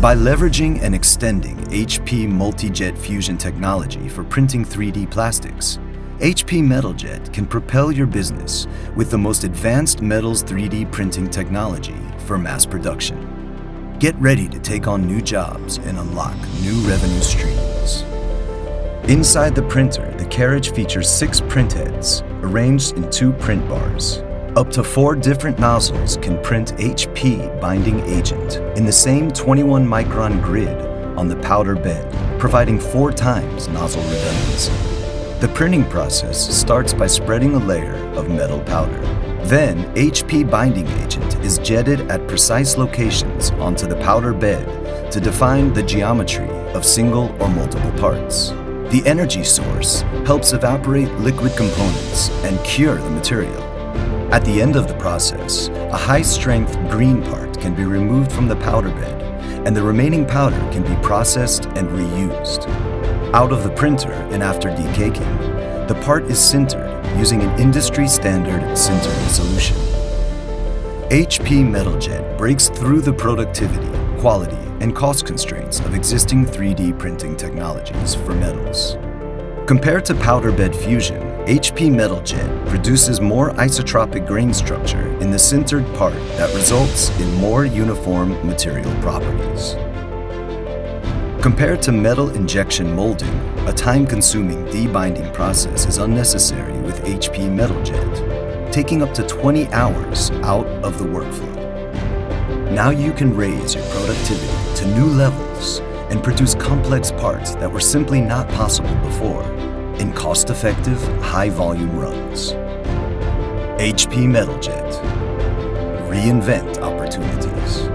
By leveraging and extending HP multi-jet fusion technology for printing 3D plastics, HP Metal Jet can propel your business with the most advanced metals 3D printing technology for mass production. Get ready to take on new jobs and unlock new revenue streams. Inside the printer, the carriage features 6 print heads arranged in 2 print bars. Up to 4 different nozzles can print HP binding agent in the same 21 micron grid on the powder bed, providing 4 times nozzle redundancy. The printing process starts by spreading a layer of metal powder. Then, HP binding agent is jetted at precise locations onto the powder bed to define the geometry of single or multiple parts. The energy source helps evaporate liquid components and cure the material. At the end of the process, a high-strength green part can be removed from the powder bed, and the remaining powder can be processed and reused. Out of the printer and after decaking, the part is sintered using an industry-standard sintering solution. HP Metal Jet breaks through the productivity, quality, and cost constraints of existing 3D printing technologies for metals. Compared to powder bed fusion, HP Metal Jet produces more isotropic grain structure in the sintered part that results in more uniform material properties. Compared to metal injection molding, a time-consuming debinding process is unnecessary with HP Metal Jet, taking up to 20 hours out of the workflow. Now you can raise your productivity to new levels and produce complex parts that were simply not possible before in cost-effective, high-volume runs. HP Metal Jet. Reinvent opportunities.